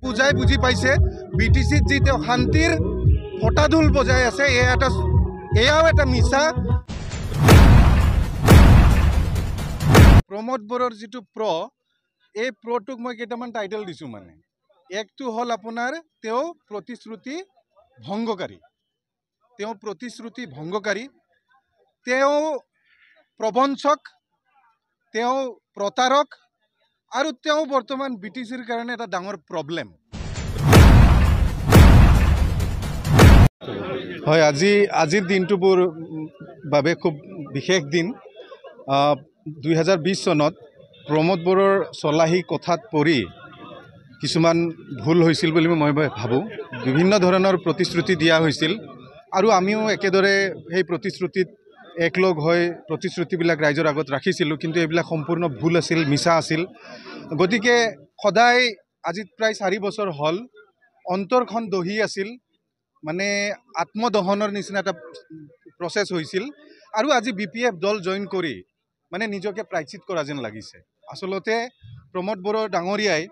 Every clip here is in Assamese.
পূজাই বুঝি পাইছে বিটিসিত যি শান্তির ফটাঢোল বজাই আছে এয়াও এটা মিছা। প্রমোদ বড়োর যিটো এই প্রটোক মই কেইটামান টাইটেল দিছোঁ মানে একটো হল আপোনাৰ প্ৰতিশ্ৰুতি ভংগকাৰী, প্ৰবঞ্চক, প্ৰতাৰক আৰু বৰ্তমান বিটিচিৰ কাৰণে এটা ডাঙৰ প্ৰব্লেম। হয়, আজিৰ দিনটোৰ বাবে খুব বিশেষ দিন। 2020 চনত প্ৰমোদ বড়োৰ চলাহী কথাত পৰি কিছুমান ভুল হৈছিল বুলি মই ভাবোঁ। বিভিন্ন ধৰণৰ প্ৰতিশ্ৰুতি দিয়া হৈছিল আৰু আমিও একেদৰে সেই প্ৰতিশ্ৰুতিত একলগ হৈ প্ৰতিশ্ৰুতিবিলাক ৰাইজৰ আগত ৰাখিছিলোঁ, কিন্তু এইবিলাক সম্পূৰ্ণ ভুল আছিল, মিছা আছিল। গতিকে সদায় আজি প্ৰায় 4 বছৰ হ'ল অন্তৰখন দহি আছিল, মানে আত্মদহনৰ নিচিনা এটা প্ৰচেছ হৈছিল। আৰু আজি BPF দল জইন কৰি মানে নিজকে প্ৰায়চিত কৰা যেন লাগিছে। আচলতে প্ৰমোদ বড়ো ডাঙৰীয়াই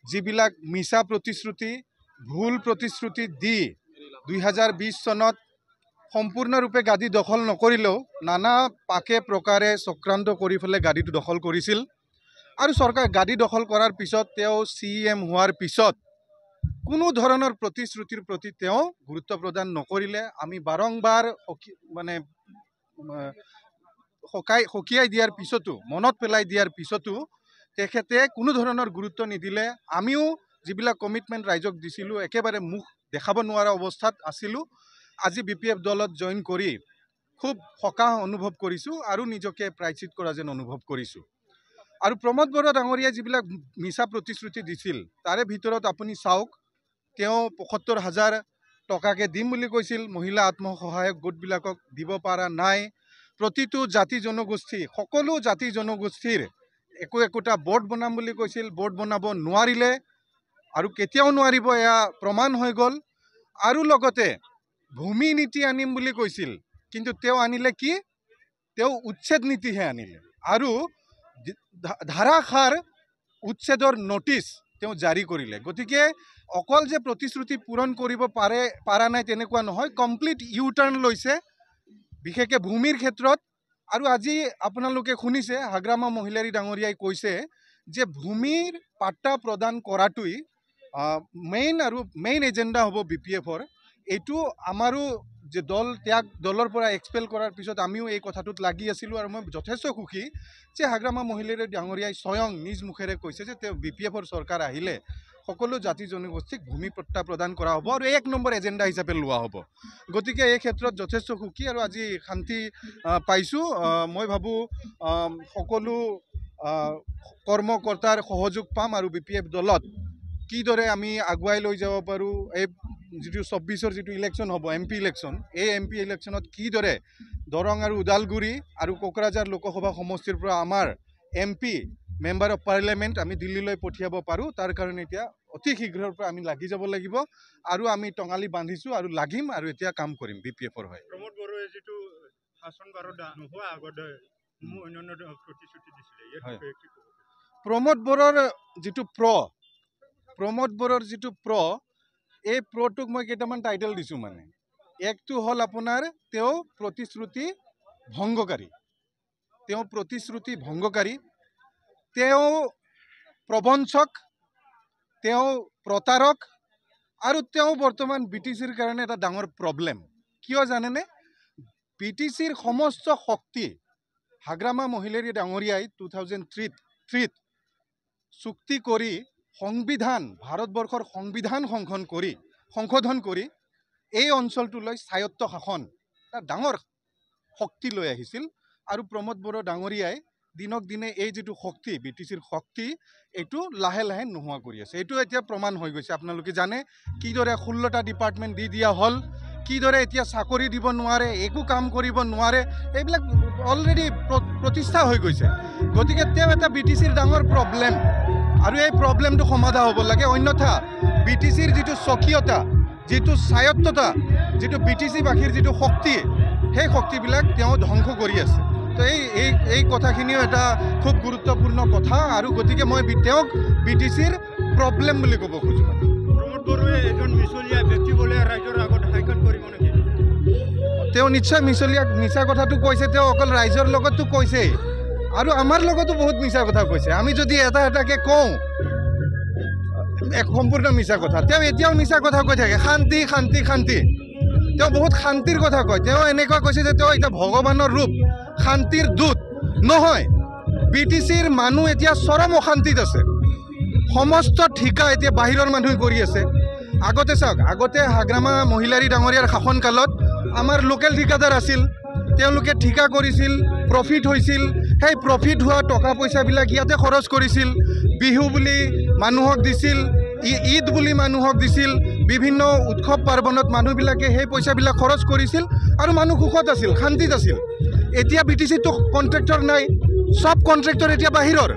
যিবিলাক মিছা প্ৰতিশ্ৰুতি, ভুল প্ৰতিশ্ৰুতি দি 2020 চনত সম্পূৰ্ণৰূপে গাদী দখল নকৰিলেও নানা পাকে প্ৰকাৰে চক্ৰান্ত কৰি ফেলে গাদীটো দখল কৰিছিল। আৰু চৰকাৰ গাদী দখল কৰাৰ পিছত CM হোৱাৰ পিছত কোনো ধৰণৰ প্ৰতিশ্ৰুতিৰ প্ৰতি গুৰুত্ব প্ৰদান নকৰিলে। আমি বাৰংবাৰ সকীয়াই দিয়াৰ পিছতো, মনত পেলাই দিয়াৰ পিছতো তেখেতে কোনো ধৰণৰ গুৰুত্ব নিদিলে। আমিও যিবিলাক কমিটমেণ্ট ৰাইজক দিছিলোঁ একেবাৰে মুখ দেখাব নোৱাৰা অৱস্থাত আছিলোঁ। আজি BPF দলত জইন কৰি খুব সকাহ অনুভৱ কৰিছোঁ আৰু নিজকে প্ৰায়চিত কৰা যেন অনুভৱ কৰিছোঁ। আৰু প্ৰমোদ বড়ো ডাঙৰীয়াই যিবিলাক মিছা প্ৰতিশ্ৰুতি দিছিল তাৰে ভিতৰত আপুনি চাওক, ৭৫,০০০ টকাকে দিম বুলি কৈছিল, মহিলা আত্মসহায়ক গোটবিলাকক দিব পৰা নাই। প্ৰতিটো জাতি জনগোষ্ঠী, সকলো জাতি জনগোষ্ঠীৰ একোটা বোৰ্ড বনাম বুলি কৈছিল, বোৰ্ড বনাব নোৱাৰিলে আৰু কেতিয়াও নোৱাৰিব, এয়া প্ৰমাণ হৈ গ'ল। আৰু লগতে ভূমি নীতি আনিম বুলি কৈছিল, কিন্তু আনিলে কি? উচ্ছেদ নীতিহে আনিলে আৰু ধাৰাসাৰ উচ্ছেদৰ নোটিছ জাৰি কৰিলে। গতিকে অকল যে প্ৰতিশ্ৰুতি পূৰণ কৰিব পাৰা নাই তেনেকুৱা নহয়, কমপ্লিট ইউটাৰ্ণ লৈছে, বিশেষকৈ ভূমিৰ ক্ষেত্ৰত। আৰু আজি আপোনালোকে শুনিছে হাগ্ৰামা মহিলাৰী ডাঙৰীয়াই কৈছে যে ভূমিৰ পাট্টা প্ৰদান কৰাটোই মেইন এজেণ্ডা হ'ব BPFৰ। এইটো আমাৰো যে দলৰ পৰা এক্সপেল কৰাৰ পিছত আমিও এই কথাটোত লাগি আছিলোঁ। আৰু মই যথেষ্ট সুখী যে হাগ্ৰামা মহিলাৰী ডাঙৰীয়াই স্বয়ং নিজ মুখেৰে কৈছে যে BPFৰ চৰকাৰ আহিলে সকলো জাতি জনগোষ্ঠীক ভূমি পট্টা প্ৰদান কৰা হ'ব আৰু 1 নম্বৰ এজেণ্ডা হিচাপে লোৱা হ'ব। গতিকে এই ক্ষেত্ৰত যথেষ্ট সুখী আৰু আজি শান্তি পাইছোঁ। মই ভাবোঁ সকলো কৰ্মকৰ্তাৰ সহযোগ পাম আৰু BPF দলত কিদৰে আমি আগুৱাই লৈ যাব পাৰোঁ। এই যিটো 24ৰ যিটো ইলেকশ্যন হ'ব, MP ইলেকশ্যন, এই MP ইলেকশ্যনত কিদৰে দৰং আৰু ওদালগুৰি আৰু কোকৰাঝাৰ লোকসভা সমষ্টিৰ পৰা আমাৰ MP মেম্বাৰ অফ পাৰ্লিয়ামেণ্ট আমি দিল্লীলৈ পঠিয়াব পাৰোঁ, তাৰ কাৰণে এতিয়া অতি শীঘ্ৰৰ পৰা আমি লাগি যাব লাগিব। আৰু আমি টঙালি বান্ধিছোঁ আৰু লাগিম আৰু এতিয়া কাম কৰিম BPFৰ হৈ। প্ৰমোদ বড়োৱে যিটো শাসন বাৰদা নোহোৱা আগতে অন্যান্য প্ৰতিশ্ৰুতি দিছিলে, প্ৰমোদ বড়োৰ যিটো এই প্ৰটোক মই কেইটামান টাইটেল দিছোঁ মানে একটো হল আপোনাৰ প্ৰতিশ্ৰুতি ভংগকাৰী, প্ৰবঞ্চক, প্ৰতাৰক আৰু বৰ্তমান বিটিচিৰ কাৰণে এটা ডাঙৰ প্ৰব্লেম। কিয় জানেনে? বিটিচিৰ সমস্ত শক্তি হাগ্ৰামা মহিলাৰী ডাঙৰীয়াই 2003 চুক্তি কৰি ভাৰতবৰ্ষৰ সংবিধান সংশোধন কৰি এই অঞ্চলটোলৈ স্বায়ত্ত শাসন এটা ডাঙৰ শক্তি লৈ আহিছিল। আৰু প্ৰমোদ বড়ো ডাঙৰীয়াই দিনক দিনে এই যিটো শক্তি, বিটিচিৰ শক্তি, এইটো লাহে লাহে নোহোৱা কৰি আছে। এইটো এতিয়া প্ৰমাণ হৈ গৈছে। আপোনালোকে জানে কিদৰে 16টা ডিপাৰ্টমেণ্ট দি দিয়া হ'ল, কিদৰে এতিয়া চাকৰি দিব নোৱাৰে, একো কাম কৰিব নোৱাৰে, এইবিলাক অলৰেডি প্ৰতিষ্ঠা হৈ গৈছে। গতিকে এটা বিটিচিৰ ডাঙৰ প্ৰব্লেম আৰু এই প্ৰব্লেমটো সমাধান হ'ব লাগে। অন্যথা বিটিচিৰ যিটো স্বকীয়তা, যিটো স্বায়ত্ততা, যিটো বিটিচিবাসীৰ যিটো শক্তি, সেই শক্তিবিলাক ধ্বংস কৰি আছে। তো এই কথাখিনিও এটা খুব গুৰুত্বপূৰ্ণ কথা। আৰু গতিকে মই বিটিচিৰ প্ৰব্লেম বুলি ক'ব খোজোঁ। প্ৰমোদ বড়োৱে এজন মিছলীয়া ব্যক্তি বোলে ৰাইজৰ আগত হাইকত কৰিব নেকি? তেওঁ নিশ্চয় মিছা কথাটো কৈছে। তেওঁ অকল ৰাইজৰ লগততো কৈছেই, আৰু আমাৰ লগতো বহুত মিছা কথা কৈছে। আমি যদি এটা এটাকে কওঁ, সম্পূৰ্ণ মিছা কথা। তেওঁ এতিয়াও মিছা কথা কৈ থাকে, শান্তি শান্তি শান্তি। তেওঁ বহুত শান্তিৰ কথা কয়। তেওঁ এনেকুৱা কৈছে যে তেওঁ এতিয়া ভগৱানৰ ৰূপ, শান্তিৰ দূত। নহয়, BTCৰ মানুহ এতিয়া চৰম অশান্তিত আছে। সমস্ত ঠিকা এতিয়া বাহিৰৰ মানুহে কৰি আছে। আগতে চাওক, আগতে হাগ্ৰামা মহিলাৰী ডাঙৰীয়াৰ শাসনকালত আমাৰ লোকেল ঠিকাদাৰ আছিল। তেওঁলোকে ঠিকা কৰিছিল, প্ৰফিট হৈছিল। সেই প্ৰফিট হোৱা টকা পইচাবিলাক ইয়াতে খৰচ কৰিছিল। বিহু বুলি মানুহক দিছিল, ঈদ বুলি মানুহক দিছিল। বিভিন্ন উৎসৱ পাৰ্বণত মানুহবিলাকে সেই পইচাবিলাক খৰচ কৰিছিল আৰু মানুহ সুখত আছিল, শান্তিত আছিল। এতিয়া BTCতো কণ্ট্ৰেক্টৰ নাই, চব কণ্ট্ৰেক্টৰ এতিয়া বাহিৰৰ।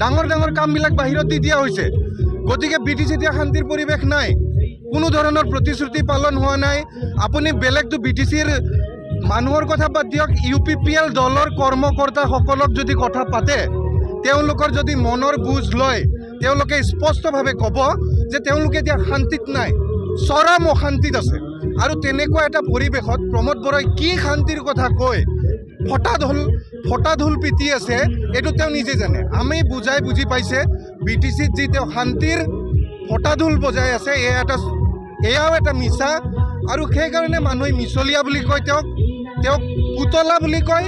ডাঙৰ ডাঙৰ কামবিলাক বাহিৰত দি দিয়া হৈছে। গতিকে BTC এতিয়া শান্তিৰ পৰিৱেশ নাই, কোনো ধৰণৰ প্ৰতিশ্ৰুতি পালন হোৱা নাই। আপুনি বেলেগটো BTCৰ মানুহৰ কথা বাদ দিয়ক, UPPL দলৰ কৰ্মকৰ্তাসকলক যদি কথা পাতে, তেওঁলোকৰ যদি মনৰ বুজ লয়, তেওঁলোকে স্পষ্টভাৱে ক'ব যে তেওঁলোকে এতিয়া শান্তিত নাই, চৰম অশান্তিত আছে। আৰু তেনেকুৱা এটা পৰিৱেশত প্ৰমোদ বড়োই কি শান্তিৰ কথা কয়, ফটা ঢোল পিটি আছে, এইটো তেওঁ নিজে জানে। আমি বুজি পাইছে BTCত যি তেওঁ শান্তিৰ ফটা ঢোল বজাই আছে, এয়াও এটা মিছা। আৰু সেইকাৰণে মানুহে মিছলীয়া বুলি কয়, তেওঁক পুতলা বুলি কয়।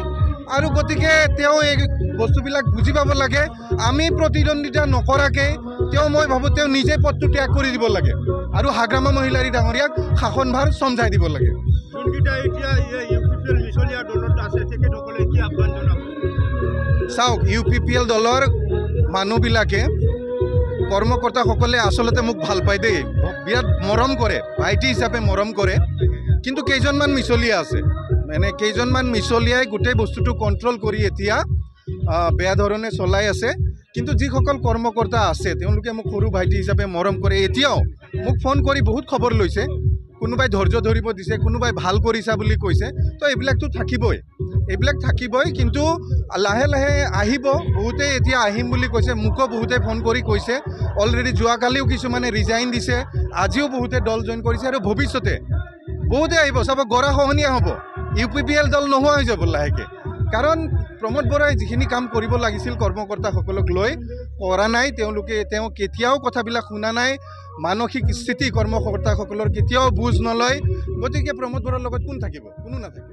আৰু গতিকে তেওঁ এই বস্তুবিলাক বুজি পাব লাগে। আমি প্ৰতিদ্বন্দ্বিতা নকৰাকৈ মই ভাবোঁ তেওঁ নিজে পদটো ত্যাগ কৰি দিব লাগে আৰু হাগ্ৰামা মহিলাৰী ডাঙৰীয়াক শাসনভাৰ চমজাই দিব লাগে। যোনকেইটা এতিয়া UPPL মিছলীয়া দলত আছে, তেখেতসকলে কি আহ্বান জনাব? চাওক, UPPL দলৰ মানুহবিলাকে, কৰ্মকৰ্তাসকলে আচলতে মোক ভাল পায় দেই, বিৰাট মৰম কৰে, ভাইটি হিচাপে মৰম কৰে। কিন্তু কেইজনমান মিছলীয়া আছে, কেইজনমান মিছলীয়াই গোটেই বস্তুটো কণ্ট্ৰল কৰি এতিয়া বেয়া ধৰণে চলাই আছে। কিন্তু যিসকল কৰ্মকৰ্তা আছে, তেওঁলোকে মোক সৰু ভাইটি হিচাপে মৰম কৰে। এতিয়াও মোক ফোন কৰি বহুত খবৰ লৈছে, কোনোবাই ধৈৰ্য ধৰিব দিছে, কোনোবাই ভাল কৰিছা বুলি কৈছে। তো এইবিলাকতো থাকিবই, কিন্তু লাহে লাহে আহিব। বহুতে এতিয়া আহিম বুলি কৈছে, মোকো বহুতে ফোন কৰি কৈছে। অলৰেডি যোৱাকালিও কিছুমানে ৰিজাইন দিছে, আজিও বহুতে দল জইন কৰিছে, আৰু ভৱিষ্যতে বহুতে আহিব। চাব, গৰাখহনীয়া হ'ব, UPPL দল নোহোৱা হৈ যাব লাহেকৈ। কাৰণ প্ৰমোদ বড়োই যিখিনি কাম কৰিব লাগিছিল কৰ্মকৰ্তাসকলক লৈ কৰা নাই। তেওঁ কেতিয়াও কথাবিলাক শুনা নাই, মানসিক স্থিতি কৰ্মকৰ্তাসকলৰ কেতিয়াও বুজ নলয়। গতিকে প্ৰমোদ বড়োৰ লগত কোন থাকিব? কোনো নাথাকে।